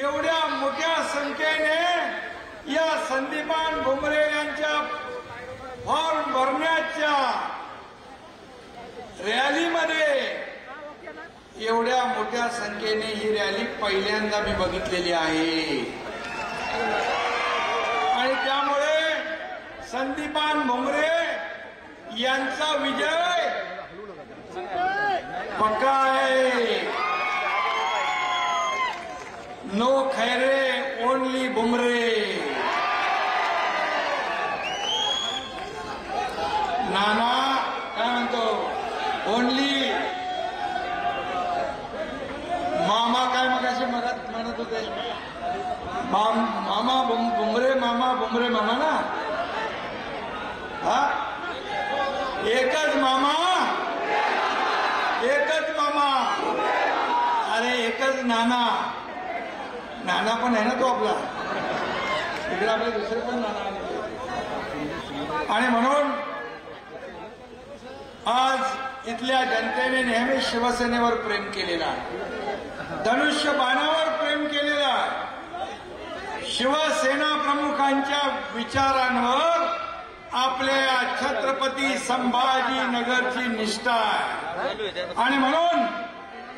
एवढ्या मोठ्या संख्येने या संदीपान भुमरे यांच्या फॉर्म भरण्याच्या रॅलीमध्ये एवढ्या मोठ्या संख्येने ही रॅली पहिल्यांदा मी बघितलेली आहे आणि त्यामुळे संदीपान भुमरे यांचा विजय पक्का आहे. No Khaire only Bhumre. नाना काय म्हणतो ओनली मामा काय मगाशी म्हणत होते मामा भुमरे मामा भुमरे मामा ना हा एकच मामा अरे एकच नाना. नाना पण आहे ना तो आपला इकडे आपले दुसरे पण नाना आणि म्हणून आज इथल्या जनतेने नेहमी शिवसेनेवर प्रेम केलेला आहे. धनुष्य बाणावर प्रेम केलेला आहे. शिवसेना प्रमुखांच्या विचारांवर आपल्या छत्रपती संभाजीनगरची निष्ठा आहे आणि म्हणून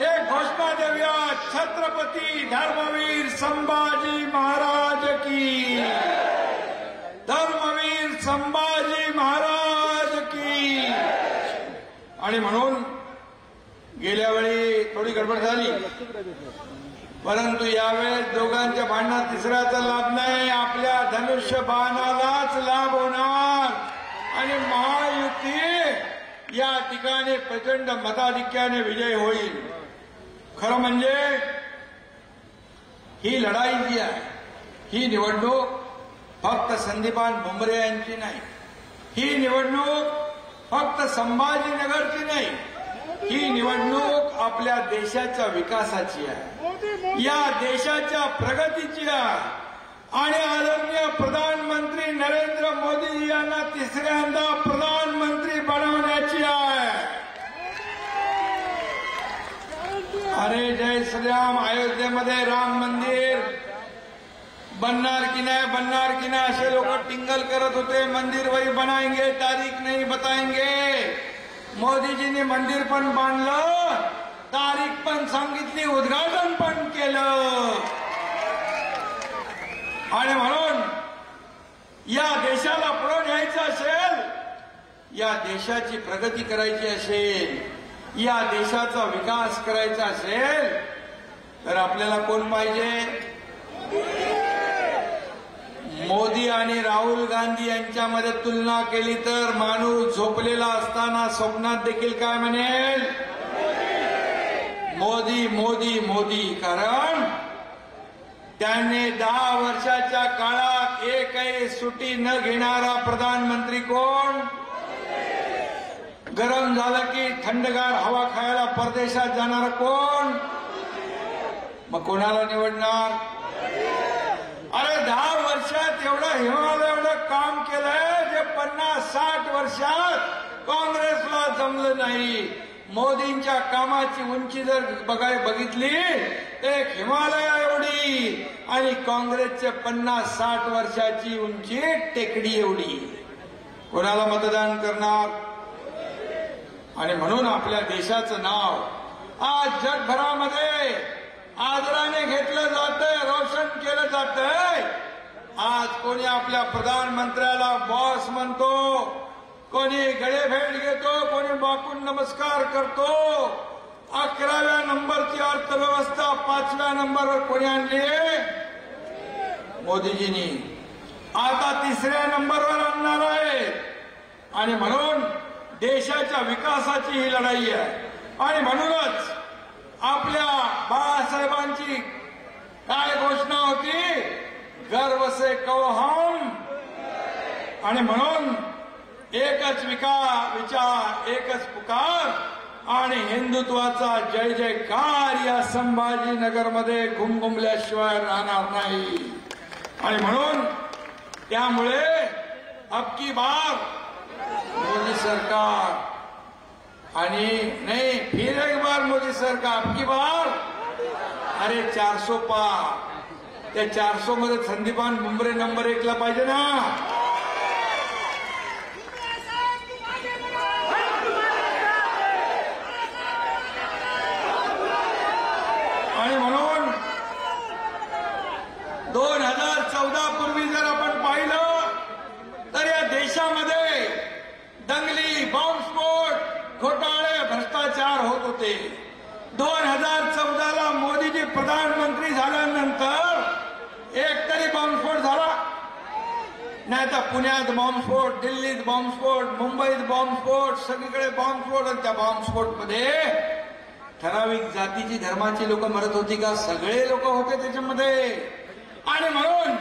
एक घोषणा देऊया छत्रपती धर्मवीर संभाजी महाराज की. धर्मवीर संभाजी महाराज की. आणि म्हणून गेल्या वेळी थोडी गडबड झाली परंतु यावेळेस दोघांच्या भांडणात तिसऱ्याचा लाभ नाही. आपल्या धनुष्य बाणालाच लाभ होणार आणि महायुती या ठिकाणी प्रचंड मताधिक्याने विजय होईल. खरं म्हणजे ही लढाई जी आहे ही निवडणूक फक्त संदीपान भुमरे यांची नाही. ही निवडणूक फक्त संभाजीनगरची नाही. ही निवडणूक आपल्या देशाच्या विकासाची आहे. या देशाच्या प्रगतीची आहे आणि आदरणीय प्रधानमंत्री नरेंद्र मोदी यांना तिसऱ्यांदा प्रधानमंत्री बनवण्याची आहे. अरे जय श्रीराम. अयोध्येमध्ये राम मंदिर बनणार की नाही असे लोक टिंगल करत होते. मंदिर वही बनाएंगे तारीख नहीं बताएंगे. मोदीजींनी मंदिर पण बांधलं तारीख पण सांगितली उद्घाटन पण केलं आणि म्हणून या देशाला पुढे न्यायचं असेल या देशाची प्रगती करायची असेल या देशाचा विकास करायचा असेल तर आपल्याला कोण पाहिजे. मोदी आणि राहुल गांधी यांच्यामध्ये तुलना केली तर माणूस झोपलेला असताना स्वप्नात देखील काय म्हणेल मोदी मोदी मोदी. कारण त्यांनी 10 वर्षाच्या काळात एकही सुट्टी न घेणारा प्रधानमंत्री कोण. गरम झालं की थंडगार हवा खायला परदेशात जाणार कोण. मग कोणाला निवडणार. अरे 10 वर्षात एवढं हिमालय एवढं काम केलंय जे 50-60 वर्षात काँग्रेसला जमलं नाही. मोदींच्या कामाची उंची जर बघितली एक हिमालया एवढी आणि काँग्रेसचे 50-60 वर्षाची उंची टेकडी एवढी. कोणाला मतदान करणार. आणि म्हणून आपल्या देशाचं नाव आज जगभरामध्ये आदराने घेतलं जातंय रोशन केलं जातंय. आज कोणी आपल्या प्रधानमंत्र्याला बॉस म्हणतो कोणी गळेभेट घेतो कोणी वाकून नमस्कार करतो. 11व्या नंबरची अर्थव्यवस्था 5व्या नंबरवर कोणी आणली मोदीजींनी. आता 3ऱ्या नंबरवर आणणार आहे आणि म्हणून देशाच्या विकासाची ही लढाई आहे. आणि म्हणूनच आपल्या बाळासाहेबांची काय घोषणा होती गर्व से कहो हम. आणि म्हणून एकच विचार एकच पुकार आणि हिंदुत्वाचा जय जयकार या संभाजीनगरमध्ये घुमघुमल्याशिवाय राहणार नाही. आणि म्हणून त्यामुळे अब की बार मोदी सरकार आणि नहीं फिर एक बार मोदी सरकार अब की बार अरे 400 पार त्या 400 मध्ये संदीपान भुमरे नंबर 1 ला पाहिजे ना. आणि म्हणून 2014 पूर्वी जर आपण पाहिलं तर या देशामध्ये दंगली, बॉम्बस्फोट, घोटाळे, भ्रष्टाचार होत होते. 2014 ला मोदीजी प्रधानमंत्री झाल्यानंतर एक तरी बॉम्बस्फोट झाला नाही. तर पुण्यात बॉम्बस्फोट, दिल्लीत बॉम्बस्फोट, मुंबईत बॉम्बस्फोट, सगळीकडे बॉम्बस्फोट. आणि त्या बॉम्बस्फोटमध्ये ठराविक जातीची, धर्माची लोक मरत होती का? सगळे लोक होते त्याच्यामध्ये. आणि म्हणून